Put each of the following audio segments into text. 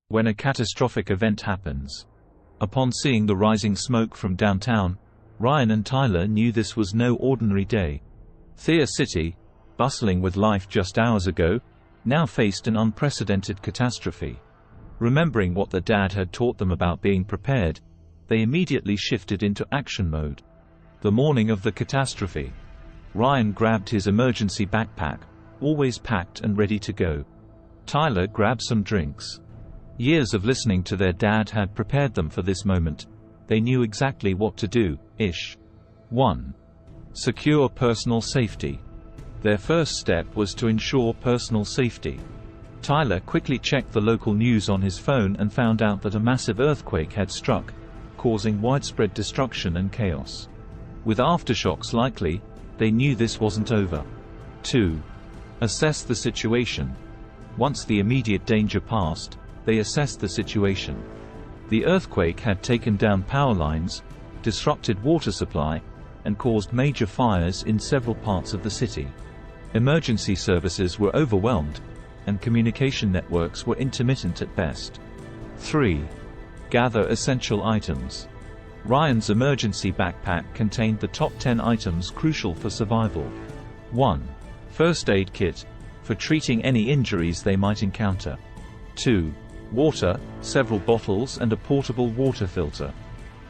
when a catastrophic event happens. Upon seeing the rising smoke from downtown, Ryan and Tyler knew this was no ordinary day. Thea City, bustling with life just hours ago, now faced an unprecedented catastrophe. Remembering what their dad had taught them about being prepared, they immediately shifted into action mode. The morning of the catastrophe, Ryan grabbed his emergency backpack, always packed and ready to go. Tyler grabbed some drinks. Years of listening to their dad had prepared them for this moment. They knew exactly what to do. 1. Secure personal safety. Their first step was to ensure personal safety. Tyler quickly checked the local news on his phone and found out that a massive earthquake had struck, causing widespread destruction and chaos. With aftershocks likely, they knew this wasn't over. 2. Assess the situation. Once the immediate danger passed, they assessed the situation. The earthquake had taken down power lines, disrupted water supply, and caused major fires in several parts of the city. Emergency services were overwhelmed, and communication networks were intermittent at best. 3. Gather essential items. Ryan's emergency backpack contained the top 10 items crucial for survival. 1. First aid kit, for treating any injuries they might encounter. 2. Water, several bottles and a portable water filter.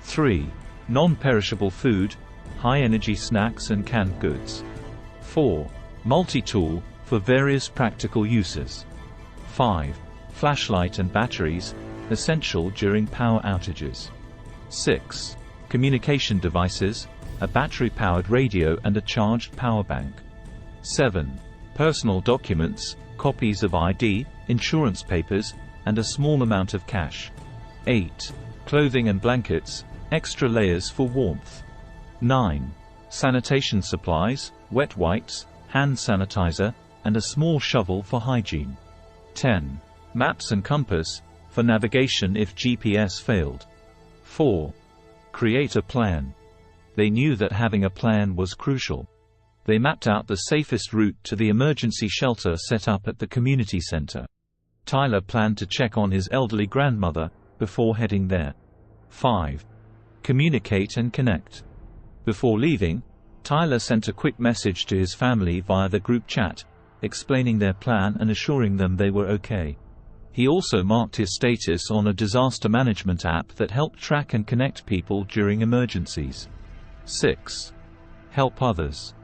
3. Non-perishable food, high-energy snacks and canned goods. 4. Multi-tool, for various practical uses. 5. Flashlight and batteries, essential during power outages. 6. Communication devices, a battery-powered radio and a charged power bank. 7. Personal documents, copies of ID, insurance papers, and a small amount of cash. 8. Clothing and blankets, extra layers for warmth. 9. Sanitation supplies, wet wipes, hand sanitizer, and a small shovel for hygiene. 10. Maps and compass, for navigation if GPS failed. 4. Create a plan. They knew that having a plan was crucial. They mapped out the safest route to the emergency shelter set up at the community center. Tyler planned to check on his elderly grandmother before heading there. 5. Communicate and connect. Before leaving, Tyler sent a quick message to his family via the group chat, explaining their plan and assuring them they were okay. He also marked his status on a disaster management app that helped track and connect people during emergencies. 6. Help others.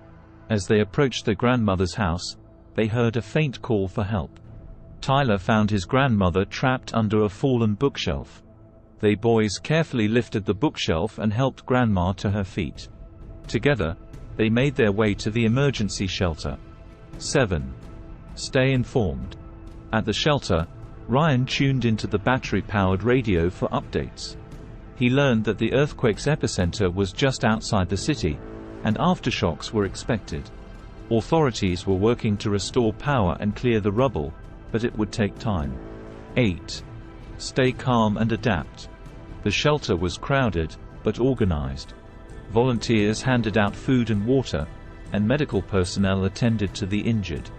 As they approached their grandmother's house, they heard a faint call for help. Tyler found his grandmother trapped under a fallen bookshelf. They boys carefully lifted the bookshelf and helped Grandma to her feet. Together, they made their way to the emergency shelter. 7. Stay informed. At the shelter, Ryan tuned into the battery-powered radio for updates. He learned that the earthquake's epicenter was just outside the city, and aftershocks were expected. Authorities were working to restore power and clear the rubble, but it would take time. 8. Stay calm and adapt. The shelter was crowded, but organized. Volunteers handed out food and water, and medical personnel attended to the injured.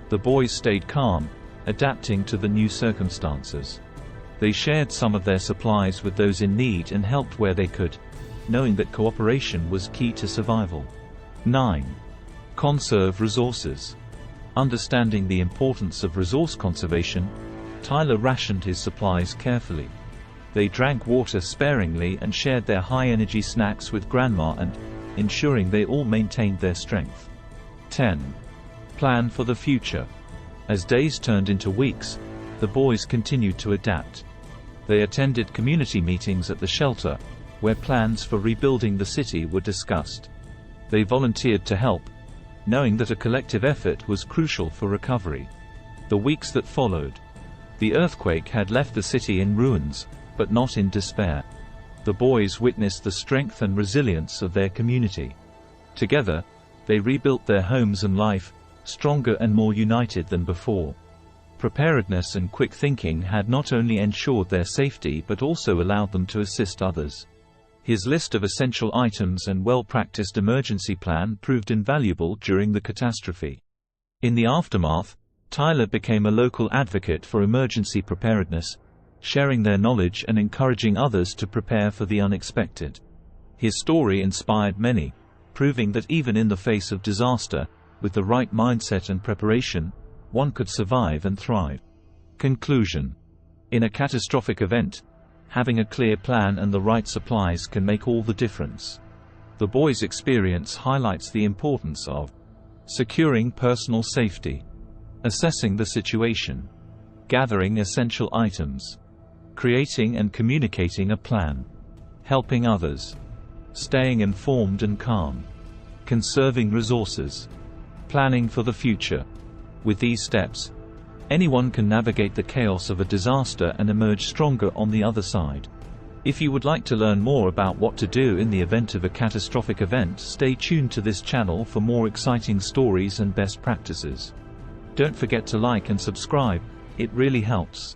The boys stayed calm, adapting to the new circumstances. They shared some of their supplies with those in need and helped where they could, knowing that cooperation was key to survival. 9. Conserve resources. Understanding the importance of resource conservation, Tyler rationed his supplies carefully. They drank water sparingly and shared their high-energy snacks with Grandma and, ensuring they all maintained their strength. 10. Plan for the future. As days turned into weeks, the boys continued to adapt. They attended community meetings at the shelter, where plans for rebuilding the city were discussed. They volunteered to help, knowing that a collective effort was crucial for recovery. The weeks that followed, the earthquake had left the city in ruins, but not in despair. The boys witnessed the strength and resilience of their community. Together, they rebuilt their homes and life, stronger and more united than before. Preparedness and quick thinking had not only ensured their safety but also allowed them to assist others. His list of essential items and well-practiced emergency plan proved invaluable during the catastrophe. In the aftermath, Tyler became a local advocate for emergency preparedness, sharing their knowledge and encouraging others to prepare for the unexpected. His story inspired many, proving that even in the face of disaster, with the right mindset and preparation, one could survive and thrive. Conclusion: in a catastrophic event, having a clear plan and the right supplies can make all the difference. The boys' experience highlights the importance of securing personal safety, assessing the situation, gathering essential items, creating and communicating a plan, helping others, staying informed and calm, conserving resources, planning for the future. With these steps, anyone can navigate the chaos of a disaster and emerge stronger on the other side. If you would like to learn more about what to do in the event of a catastrophic event, stay tuned to this channel for more exciting stories and best practices. Don't forget to like and subscribe, it really helps.